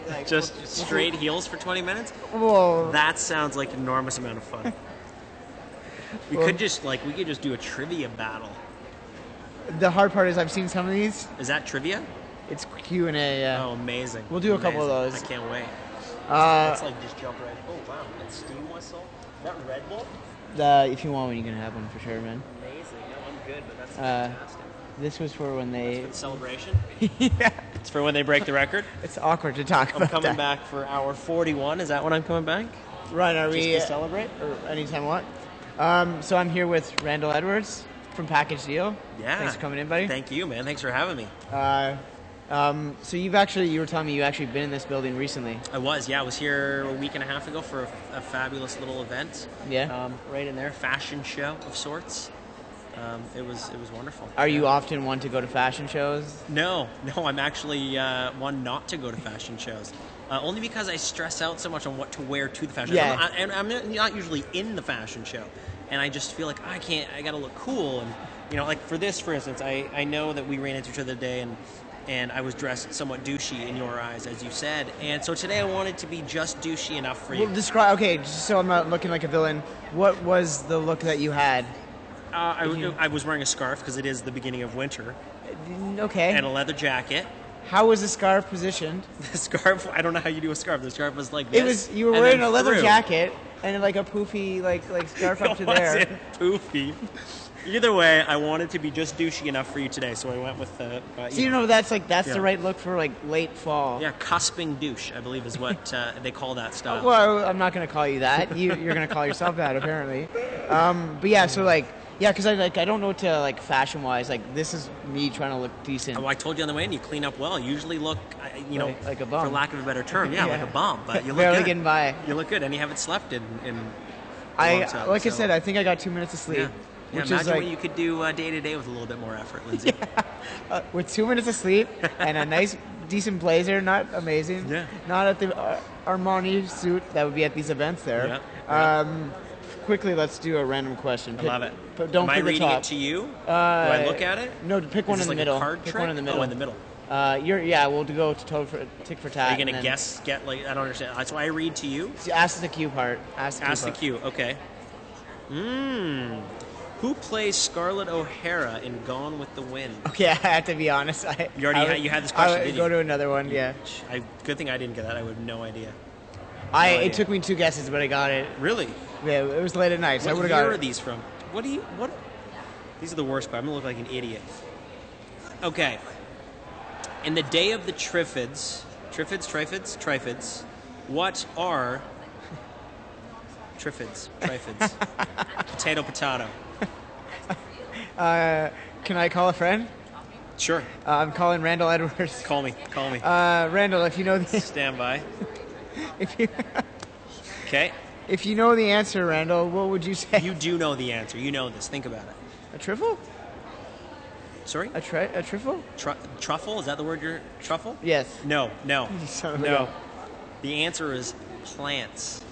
Like, Just straight heels for 20 minutes? Whoa. That sounds like an enormous amount of fun. We could just do a trivia battle. The hard part is I've seen some of these. Is that trivia? It's Q&A, yeah. Oh, amazing. We'll do a couple of those. I can't wait. Let's just jump right. Oh, wow. That steam whistle. Is that Red Bull? If you want one, you can have one for sure, man. Amazing. No, I'm good, but that's fantastic. This was for when they... That's for the celebration? Yeah. It's for when they break the record? It's awkward to talk about that. I'm coming back for hour 41. Is that when I'm coming back? Right, are we... Just to celebrate? Or anytime what? So I'm here with Randal Edwards from Package Deal. Yeah. Thanks for coming in, buddy. Thank you, man. Thanks for having me. So you were telling me you actually been in this building recently. I was here a week and a half ago for a fabulous little event. Yeah. Right in there, fashion show of sorts. It was wonderful. Are you often one to go to fashion shows? No, I'm actually one not to go to fashion shows. Only because I stress out so much on what to wear to the fashion show. Yeah. And I'm not usually in the fashion show. And I just feel like I gotta look cool. And, like for this, for instance, I know that we ran into each other today and I was dressed somewhat douchey in your eyes, as you said. And so today I wanted to be just douchey enough for you. Well, okay, just so I'm not looking like a villain, what was the look that you had? I was wearing a scarf because it is the beginning of winter. Okay. And a leather jacket. How was the scarf positioned? The scarf, I don't know how you do a scarf. The scarf was like this. You were wearing a leather jacket and like a poofy like scarf up to there. It wasn't poofy. Either way, I wanted to be just douchey enough for you today, so I went with so that's the right look for like late fall. Yeah, cusping douche, I believe, is what they call that style. Well, I'm not going to call you that. You're going to call yourself that, apparently. But yeah, so like. Yeah, because I don't know what to, like, fashion-wise. Like, this is me trying to look decent. Oh, I told you on the way in, you clean up well. You usually look, like a bum. For lack of a better term, yeah. Like a bum. But you look barely good. Getting by. You look good, and you haven't slept in I said, I think I got 2 minutes of sleep. Yeah, imagine what you could do day-to-day with a little bit more effort, Lindsay. Yeah. With 2 minutes of sleep and a nice, decent blazer, not amazing. Yeah. Not at the Armani suit that would be at these events there. Yeah. Quickly, let's do a random question. I love it. But don't Am I pick the reading top. it to you? Do I look at it? No, pick one in the like middle. A card pick trick? one in the middle. Oh, in the middle. We'll go to tick for tat. Are you gonna get like I don't understand. So I read to you. Ask the cue part. Ask the cue. Okay. Who plays Scarlett O'Hara in Gone with the Wind? Okay, I have to be honest. You had this question. I would go to another one. Yeah. Good thing I didn't get that. I would have no idea. It took me 2 guesses, but I got it. Really? Yeah, it was late at night, so I would have got it. Where are these from? What? These are the worst part. I'm gonna look like an idiot. Okay. In the day of the Triffids, what are Triffids? Potato. Can I call a friend? Sure. I'm calling Randal Edwards. Call me. Randal, if you know the... Stand by. Okay. If you know the answer, Randal, what would you say? You do know the answer. You know this. Think about it. A trifle? Sorry? A trifle? Truffle? Is that the word you're... Truffle? Yes. No. Son of a gun. The answer is plants.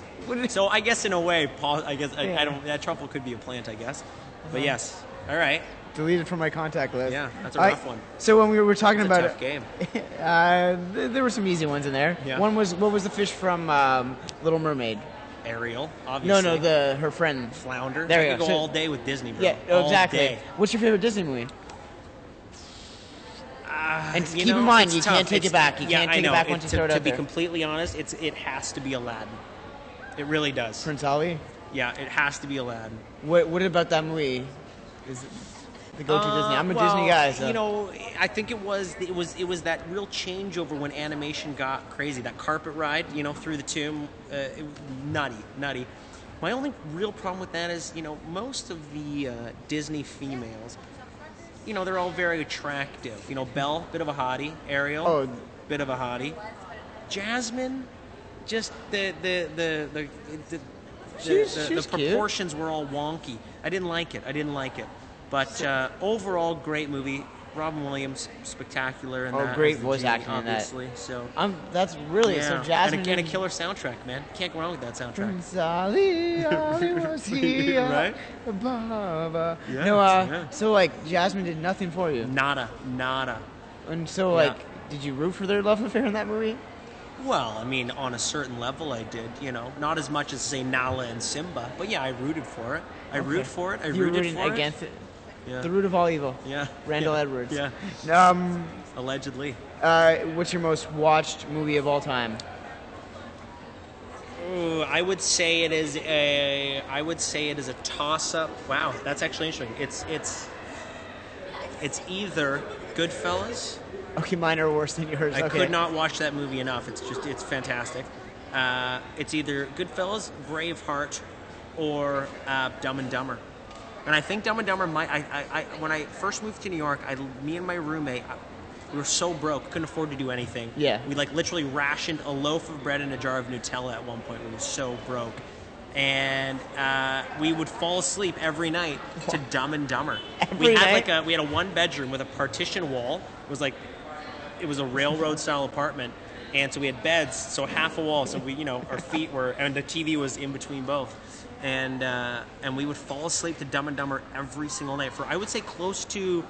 So I guess in a way, I don't... That truffle could be a plant, I guess. But yes. All right. Deleted from my contact list. Yeah, that's a rough one. So when we were talking that's about a tough game. There were some easy ones in there. Yeah. What was the fish from Little Mermaid? Ariel, obviously. No, her friend. Flounder. There I you could go all day with Disney, bro. Yeah, exactly. Day. What's your favorite Disney movie? And keep in mind, you can't take it back. You can't take it back once you throw it out there. To be completely honest, it has to be Aladdin. It really does. Prince Ali? Yeah, it has to be Aladdin. What about that movie? Is it the go-to Disney? I'm a Disney guy, so. I think it was that real changeover when animation got crazy. That carpet ride, through the tomb, nutty. My only real problem with that is, most of the Disney females, they're all very attractive. Belle, bit of a hottie. Ariel, bit of a hottie. Jasmine, just the proportions were all wonky. I didn't like it. But overall, great movie. Robin Williams, spectacular in that. Great voice acting obviously. in that. So that's really so Jasmine and a killer soundtrack, man. Can't go wrong with that soundtrack. Right? Yeah. So like Jasmine did nothing for you. Nada. And so did you root for their love affair in that movie? Well, I mean, on a certain level, I did. Not as much as say Nala and Simba, but yeah, I rooted for it. I rooted for it. I You're rooted rooting for against it. Yeah. The root of all evil. Yeah. Randall yeah. Edwards. Yeah. Allegedly. What's your most watched movie of all time? Ooh, I would say it is a toss-up. Wow, that's actually interesting. It's either Goodfellas. Okay, mine are worse than yours. I Okay. could not watch that movie enough. It's fantastic. It's either Goodfellas, Braveheart, or Dumb and Dumber. And I think Dumb and Dumber might. When I first moved to New York, me and my roommate, we were so broke, couldn't afford to do anything. Yeah. We literally rationed a loaf of bread and a jar of Nutella at one point. We were so broke, and we would fall asleep every night to Dumb and Dumber. Every night? We had a one bedroom with a partition wall. It was a railroad style apartment, and so we had beds, so half a wall. So we, our feet were, and the TV was in between both. And we would fall asleep to Dumb and Dumber every single night for, I would say, close to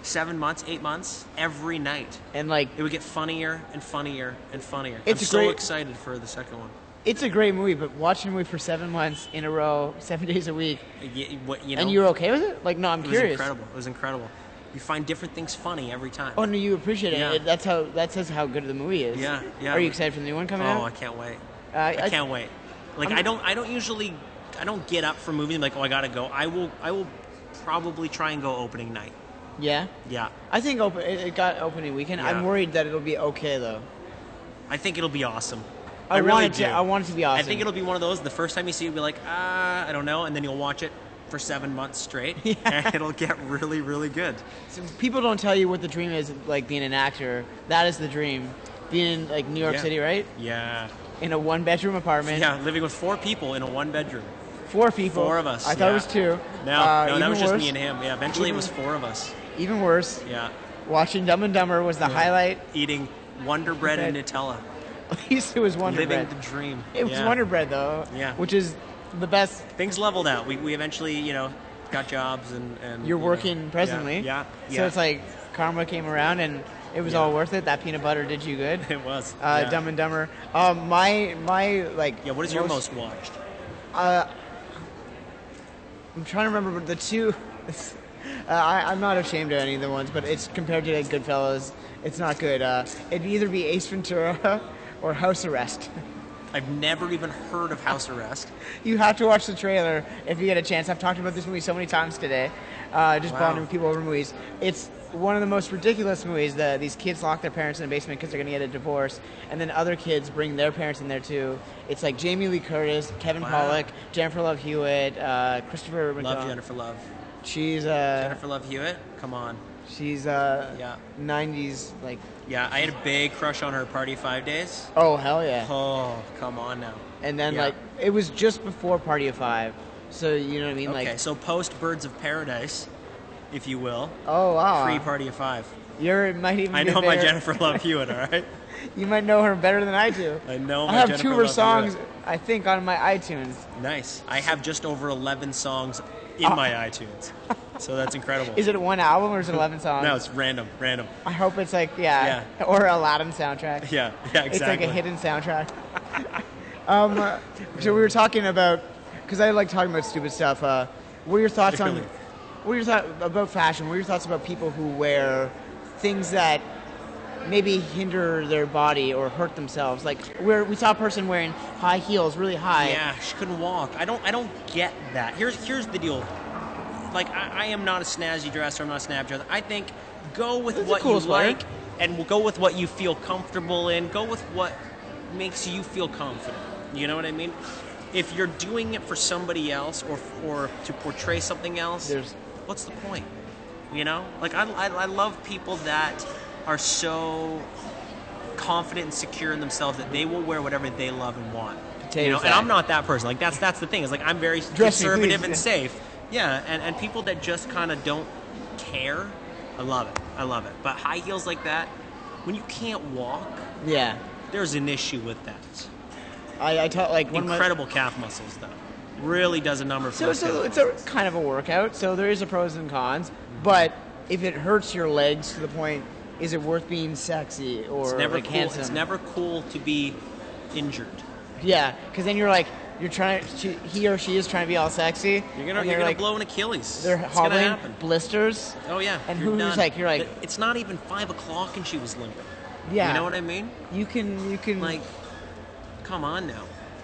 7 months, 8 months, every night. And it would get funnier and funnier and funnier. It's I'm so excited for the second one. It's a great movie, but watching a movie for 7 months in a row, 7 days a week, and you're okay with it? No, I'm curious. It was incredible. You find different things funny every time. Oh no, you appreciate it. Yeah. That says how good the movie is. Yeah. Are you excited for the new one coming out? Oh, I can't wait. I can't wait. I don't get up for movies I gotta go. I will probably try and go opening night. Yeah? Yeah. I think it got opening weekend. Yeah. I'm worried that it'll be okay though. I think it'll be awesome. I really want it to be awesome. I think it'll be one of those, the first time you see it, you'll be like, I don't know, and then you'll watch it for 7 months straight, and it'll get really, really good. So people don't tell you what the dream is, being an actor. That is the dream. Being in New York City, right? Yeah. In a one-bedroom apartment. Yeah, living with 4 people in a one-bedroom. 4 people. 4 of us. I thought it was 2. No, that was just worse. me and him. Yeah, eventually it was 4 of us. Even worse. Yeah. Watching Dumb and Dumber was the highlight. Eating Wonder Bread and Nutella. At least it was Wonder Living Bread. the dream. It was Wonder Bread though. Yeah. Which is the best. Things leveled out. We eventually, got jobs and you're working presently. Yeah. So it's karma came around and it was all worth it. That peanut butter did you good. It was. Dumb and Dumber. My what is your most watched? I'm trying to remember, but the two. I'm not ashamed of any of the ones, but it's compared to Goodfellas, it's not good. It'd either be Ace Ventura or House Arrest. I've never even heard of House Arrest. You have to watch the trailer if you get a chance. I've talked about this movie so many times today. Bonding with people over movies. It's one of the most ridiculous movies. These kids lock their parents in the basement because they're going to get a divorce, and then other kids bring their parents in there too. It's Jamie Lee Curtis, Kevin Pollak, Jennifer Love Hewitt, Christopher McDonald. Love Jennifer Love. She's Jennifer Love Hewitt. Come on. She's 90s Yeah, I had a big crush on her. Party 5 Days. Oh hell yeah. Oh, come on now. And then it was just before Party of 5, so you know what I mean. Okay, so post Birds of Paradise, if you will. Oh wow. Pre Party of 5. I know my Jennifer Love Hewitt. All right. You might know her better than I do. I know. I have 2 of her songs, I think, on my iTunes. Nice. I have just over 11 songs in my iTunes. So that's incredible. Is it one album or is it 11 songs? No, it's random. I hope it's or Aladdin soundtrack. Yeah, exactly. It's like a hidden soundtrack. So we were talking about, because I like talking about stupid stuff. What are your thoughts about fashion? What are your thoughts about people who wear things that maybe hinder their body or hurt themselves? We saw a person wearing high heels, really high. Yeah, she couldn't walk. I don't get that. Here's the deal. I am not a snazzy dresser. I'm not a snap dresser. I think go with what you like, and we'll go with what you feel comfortable in. Go with what makes you feel confident. You know what I mean? If you're doing it for somebody else or to portray something else, what's the point? I love people that are so confident and secure in themselves that they will wear whatever they love and want. And I'm not that person. That's the thing. I'm very conservative and safe. Yeah, and people that just kind of don't care, I love it. But high heels like that, when you can't walk, there's an issue with that. I taught incredible calf muscles though. Really does a number for So it's a kind of a workout. So there is a pros and cons, but if it hurts your legs to the point is it worth being sexy or It's never like cool. handsome? It's never cool to be injured. Yeah, because then you're trying. He or she is trying to be all sexy. You're gonna like, blow an Achilles. They're It's gonna hobbling, happen. blisters. Oh yeah. And you're who's done. you're like, It's not even 5 o'clock and she was limping. yeah. You know what I mean? You can Like, come on now.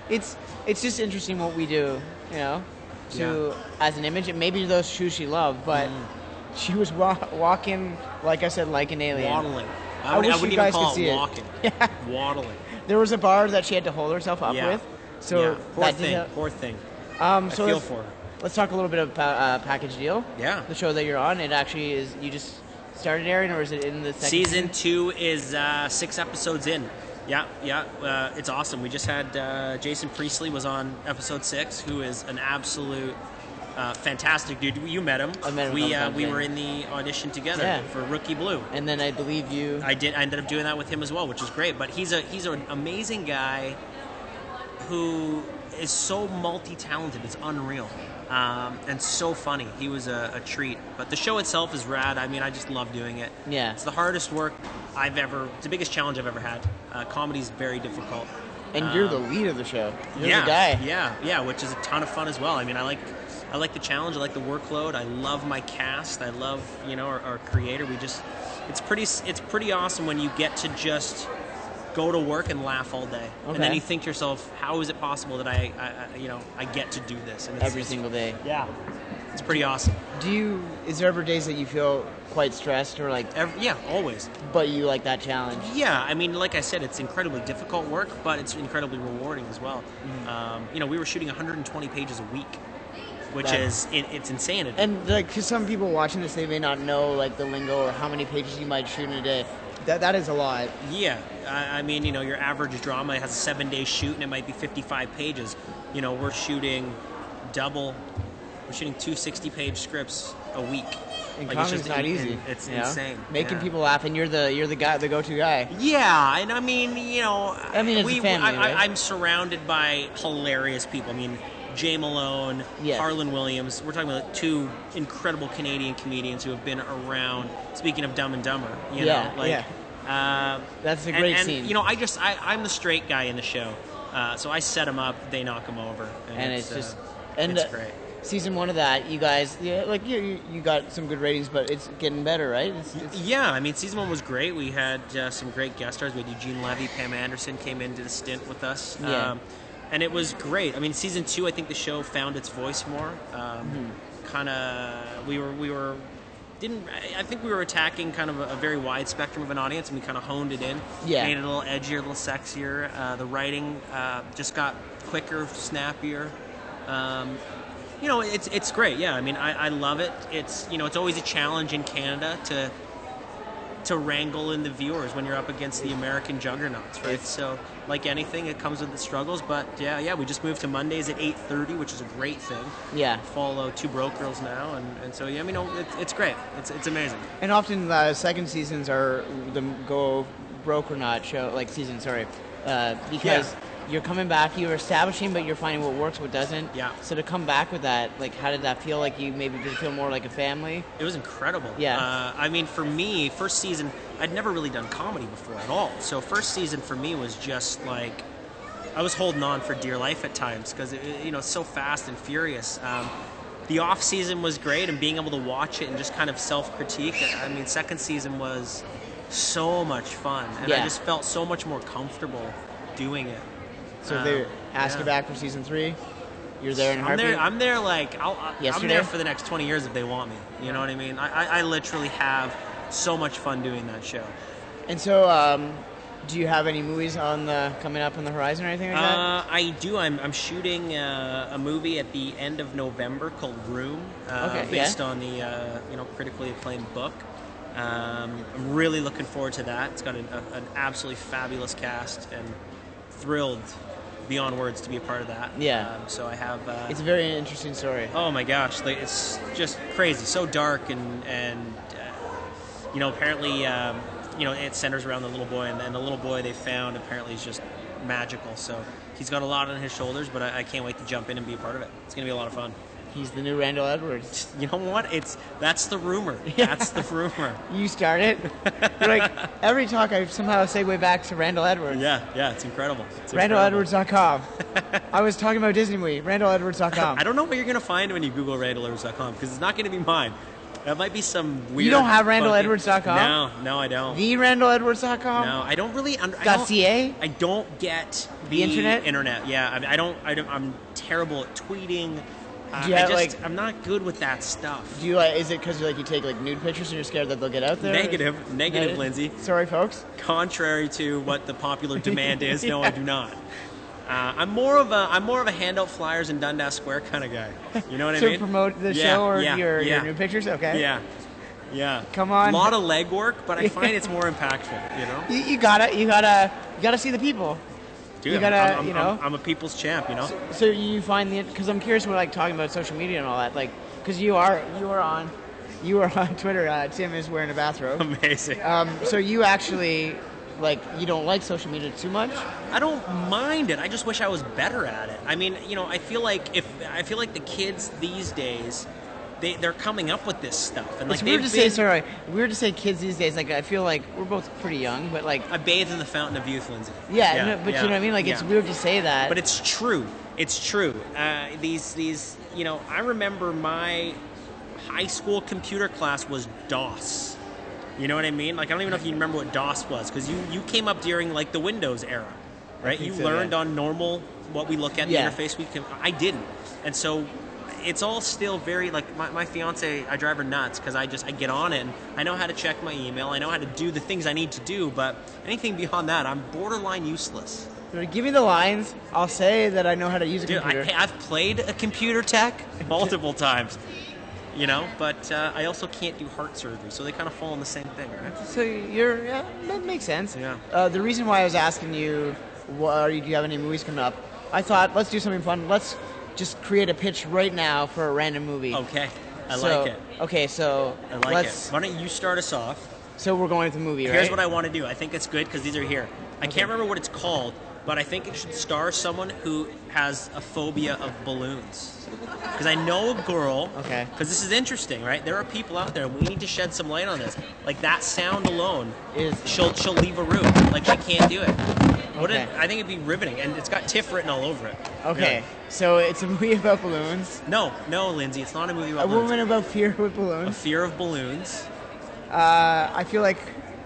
It's just interesting what we do, as an image. And maybe those shoes she loved, but she was walking, like I said, like an alien. Waddling. I wish I you wouldn't guys even call could see it it. walking. Yeah. Waddling. There was a bar that she had to hold herself up Yeah. with. So yeah. Poor that thing. did Poor thing. so I feel let's, for her. let's talk a little bit about Package Deal. Yeah. The show that you're on. It actually is. You just started airing, or is it in the second Season 2 is 6 episodes in. Yeah. It's awesome. We just had Jason Priestley was on episode 6, who is an absolute fantastic dude. You met him. I met him. We were in the audition together for Rookie Blue. And then I believe you. I ended up doing that with him as well, which is great. But he's an amazing guy who is so multi-talented. It's unreal. And so funny. He was a treat. But the show itself is rad. I mean, I just love doing it. Yeah. It's the hardest work it's the biggest challenge I've ever had. Comedy's very difficult. And you're the lead of the show. You're yeah, the guy. Yeah, which is a ton of fun as well. I mean, I like the challenge. I like the workload. I love my cast. I love, our creator. It's pretty awesome when you get to just go to work and laugh all day. Okay. And then you think to yourself, how is it possible that I get to do this? And Every single day. Yeah. It's pretty awesome. Is there ever days that you feel quite stressed or like... Yeah, always. But you like that challenge? Yeah, I mean, like I said, it's incredibly difficult work, but it's incredibly rewarding as well. We were shooting 120 pages a week, which is insanity. And like, because some people watching this, they may not know like the lingo or how many pages you might shoot in a day. That is a lot. Yeah, I mean, your average drama has a 7-day shoot, and it might be 55 pages. We're shooting double. We're shooting 2 60-page scripts a week. And comedy's not easy. It's insane. Making people laugh, and you're the guy, the go-to guy. Yeah, and I mean, it's a family, right? I'm surrounded by hilarious people. I mean, Jay Malone, Harlan Williams. We're talking about 2 incredible Canadian comedians who have been around. Speaking of Dumb and Dumber, that's a great scene. I'm the straight guy in the show, so I set them up, they knock them over, and it's great. Season 1 of that, you guys, you got some good ratings, but it's getting better, right? Yeah, I mean, season 1 was great. We had some great guest stars. We had Eugene Levy, Pam Anderson came in, did a stint with us. Yeah. And it was great. I mean, season 2, I think the show found its voice more. I think we were attacking kind of a very wide spectrum of an audience, and we kind of honed it in. Yeah. Made it a little edgier, a little sexier. The writing just got quicker, snappier. It's great. Yeah, I mean, I love it. It's always a challenge in Canada to wrangle in the viewers when you're up against the American juggernauts, right? So, like anything, it comes with the struggles. But yeah, we just moved to Mondays at 8:30, which is a great thing. Yeah. Follow 2 Broke Girls now, and so yeah, I mean, it's great. It's amazing. And often the second seasons are the go broke or not show, because you're coming back, you're establishing, but you're finding what works, what doesn't. Yeah. So to come back with that, like, how did that feel? Like you maybe did it feel more like a family? It was incredible. Yeah. I mean, for me, first season, I'd never really done comedy before at all. So first season for me was just like, I was holding on for dear life at times because it's so fast and furious. The off season was great, and being able to watch it and just kind of self-critique. I mean, second season was so much fun, and I just felt so much more comfortable doing it. So if they ask you back for season 3, you're there in a heartbeat? I'm there I'm there for the next 20 years if they want me. You know what I mean? I literally have so much fun doing that show. And so, do you have any movies coming up on the horizon or anything like that? I do. I'm shooting a movie at the end of November called Room, based on the critically acclaimed book. I'm really looking forward to that. It's got an absolutely fabulous cast, and thrilled beyond words to be a part of that. Yeah. So I have... it's a very interesting story. Oh my gosh, it's just crazy, so dark, and apparently, it centers around the little boy, and the little boy they found apparently is just magical. So he's got a lot on his shoulders, but I can't wait to jump in and be a part of it. It's going to be a lot of fun. He's the new Randal Edwards. You know what? That's the rumor. That's the rumor. You start it. Like every talk, I somehow segue back to Randal Edwards. Yeah, it's incredible. RandalEdwards.com. I was talking about Disney movie. RandalEdwards.com. I don't know what you're going to find when you Google RandalEdwards.com because it's not going to be mine. That might be some weird... You don't have RandalEdwards.com? No, I don't. The RandalEdwards.com? No, I don't really... .ca? I don't get the internet? Yeah, I'm terrible at tweeting. I'm not good with that stuff. Do you like? Is it because you take nude pictures and you're scared that they'll get out there? Negative, Lindsay. Sorry, folks. Contrary to what the popular demand is, no, I do not. I'm more of a handout flyers in Dundas Square kind of guy. You know what I mean? To promote the show or your nude pictures. Okay. Yeah. Come on. A lot of legwork, but I find it's more impactful. You know. You gotta see the people. Dude, you gotta, I'm a people's champ, you know. So you find because I'm curious what talking about social media and all that, because you are on Twitter. Tim is wearing a bathrobe. Amazing. So you actually you don't like social media too much? I don't mind it. I just wish I was better at it. I mean, I feel like the kids these days, they're coming up with this stuff, and it's weird to say. Weird to say kids these days. I feel like we're both pretty young, but I bathe in the fountain of youth, Lindsay. Yeah, but you know what I mean. It's weird to say that, but it's true. It's true. These I remember my high school computer class was DOS. You know what I mean? I don't even know if you remember what DOS was, because you came up during the Windows era, right? You learned on normal what we look at, the interface I didn't, and so. It's all still very my fiance. I drive her nuts because I get on it and I know how to check my email. I know how to do the things I need to do, but anything beyond that, I'm borderline useless. Give me the lines. I'll say that I know how to use a computer. I've played a computer tech multiple times, but I also can't do heart surgery, so they kind of fall in the same thing, right? So that makes sense. Yeah. The reason why I was asking you, do you have any movies coming up? I thought let's do something fun. Let's just create a pitch right now for a random movie. Okay. I like it. Okay, so I like it. Why don't you start us off? So we're going with the movie, right? Here's what I want to do. I think it's good because these are here. I can't remember what it's called, but I think it should star someone who has a phobia of balloons. Because I know a girl. Okay. Because this is interesting, right? There are people out there. We need to shed some light on this. That sound alone she'll leave a room. She can't do it. I think it'd be riveting, and it's got TIFF written all over it. Okay, so it's a movie about balloons. No, Lindsay, it's not a movie about balloons. A woman about fear with balloons. A fear of balloons. I feel like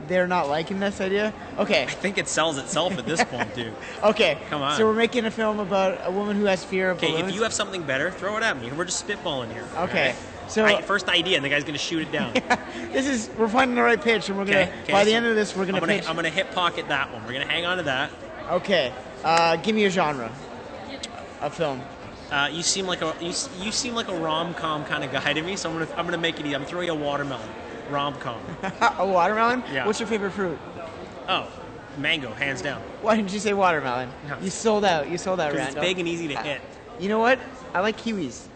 they're not liking this idea. Okay. I think it sells itself at this point, dude. Okay. Come on. So we're making a film about a woman who has fear of balloons. Okay, if you have something better, throw it at me. We're just spitballing here. Okay. Right? So first idea, and the guy's gonna shoot it down. We're finding the right pitch, and we're gonna by the end of this, we're gonna pitch. I'm gonna hip pocket that one. We're gonna hang on to that. Okay. Give me a genre of film. You seem like a rom-com kind of guy to me, so I'm gonna make it easy. I'm throwing you a watermelon. Rom-com. A watermelon? Yeah. What's your favorite fruit? Oh, mango, hands down. Why didn't you say watermelon? No. You sold out, Randall. It's big and easy to hit. You know what? I like kiwis.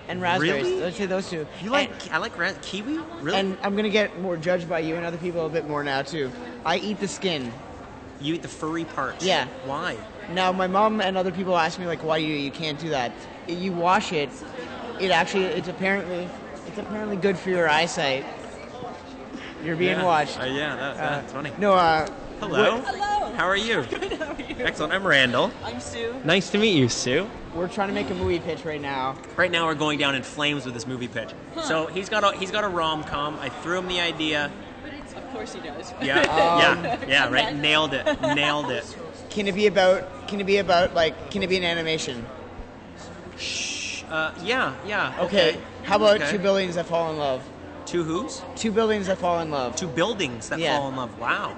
And raspberries. Really? Let's say those two. I like kiwi? Really? And I'm going to get more judged by you and other people a bit more now, too. I eat the skin. You eat the furry parts? Yeah. Why? Now, my mom and other people ask me, why you can't do that. You wash it. It's apparently good for your eyesight. You're being watched. That's funny. No, Hello. Hello. How are you? Good, how are you? Excellent. I'm Randall. I'm Sue. Nice to meet you, Sue. We're trying to make a movie pitch right now. Right now, we're going down in flames with this movie pitch. Huh. So he's got a rom-com. I threw him the idea. Of course he does. Yeah. Right. Nailed it. Can it be an animation? Shh. Yeah. Okay. How about Two Buildings That Fall in Love? Two who's? Two Buildings That Fall in Love. Two buildings that fall in love. Wow.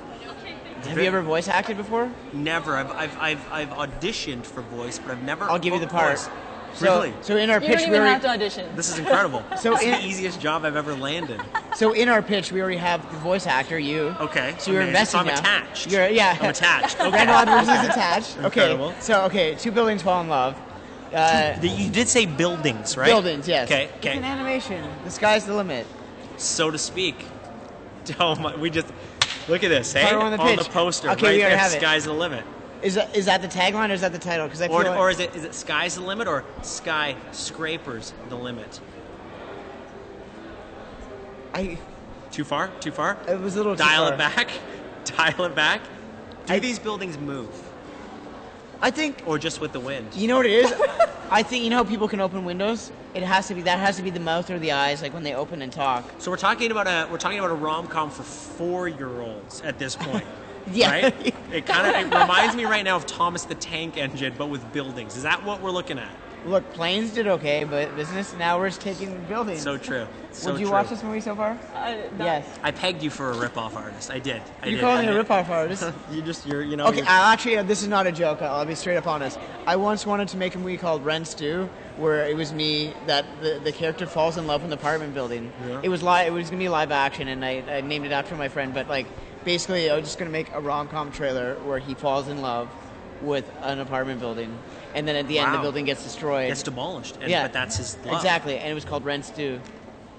Have you ever voice acted before? Never. I've auditioned for voice, but I've never. I'll give you the part. Really? So in our pitch, you don't even have to audition. This is incredible. So this is the easiest job I've ever landed. So in our pitch, we already have the voice actor, you. Okay. So you're investing now. I'm attached. I'm attached. Okay. Randal Edwards is attached. Incredible. Okay. So Two Buildings Fall in Love. You did say buildings, right? Buildings, yes. Okay. It's an animation. The sky's the limit. So to speak. Oh my! We just look at this. Hey, on the poster. Okay, right we there, have it. Sky's the limit. Is that the tagline or is that the title? Because I feel Or is it sky's the limit or skyscrapers the limit? Too far? It was a little Dial too it far. back. Dial it back. Do these buildings move? I think. Or just with the wind? You know what it is? I think you know how people can open windows. That has to be the mouth or the eyes, like when they open and talk. So we're talking about a rom-com for 4-year-olds at this point. Yeah. Right? It reminds me right now of Thomas the Tank Engine, but with buildings. Is that what we're looking at? Look, planes did okay, but business now we're just taking buildings. So true. So Would you true. watch this movie so far? Yes. I pegged you for a rip-off artist. I did. You call me a rip-off artist? Okay, actually, this is not a joke. I'll be straight up honest. I once wanted to make a movie called Rent Stew, where it was me that the character falls in love with an apartment building. Yeah. It was gonna be live action, and I named it after my friend. But like, basically, I was just gonna make a rom-com trailer where he falls in love with an apartment building, and then at the end the building gets destroyed. Gets demolished. Yeah, But that's his love. Exactly, and it was called Rent Stew,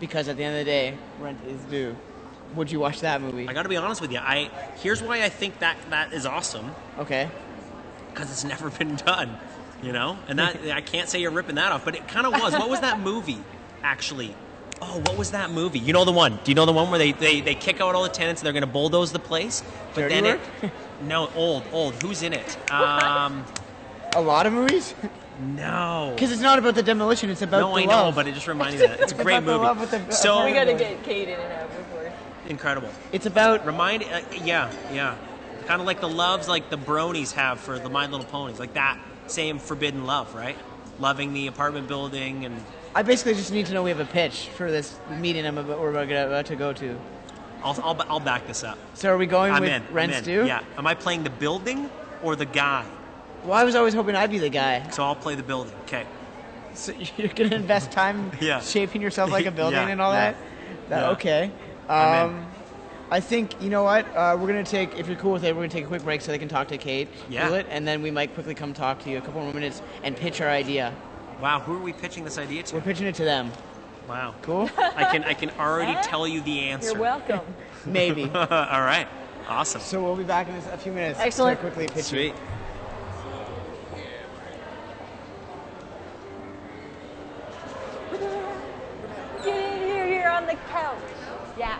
because at the end of the day, rent is due. Would you watch that movie? I got to be honest with you. Here's why I think that is awesome. Okay. Because it's never been done, you know. And that I can't say you're ripping that off, but it kind of was. What was that movie, actually? Oh, what was that movie? You know the one. Do you know the one where they kick out all the tenants and they're going to bulldoze the place? But Dirty then Work? No, old. Who's in it? A lot of movies? No. Because it's not about the demolition, it's about the I love. know, but it just reminded me of that. It's a great about the movie. love with the- So We gotta get Kate in and out before. incredible. It's about... Yeah. Kind of like the loves like the bronies have for the My Little Ponies. Like that same forbidden love, right? Loving the apartment building and... I basically just need to know we have a pitch for this meeting we're about to go to. I'll back this up. So are we going I'm with in. Rent Stew? Yeah. Am I playing the building or the guy? Well, I was always hoping I'd be the guy. So I'll play the building. Okay. So you're going to invest time Yeah. shaping yourself like a building Yeah, and all yeah. that? Yeah. Okay. I'm in. I think, you know what? We're going to take, if you're cool with it, we're going to take a quick break so they can talk to Kate. Yeah. Do it, and then we might quickly come talk to you a couple more minutes and pitch our idea. Wow, who are we pitching this idea to? We're pitching it to them. Wow. Cool? I can already tell you the answer. You're welcome. Maybe. All right. Awesome. So we'll be back in a few minutes. Excellent. To quickly pitch Sweet. Get in here, you're on the couch. Yeah.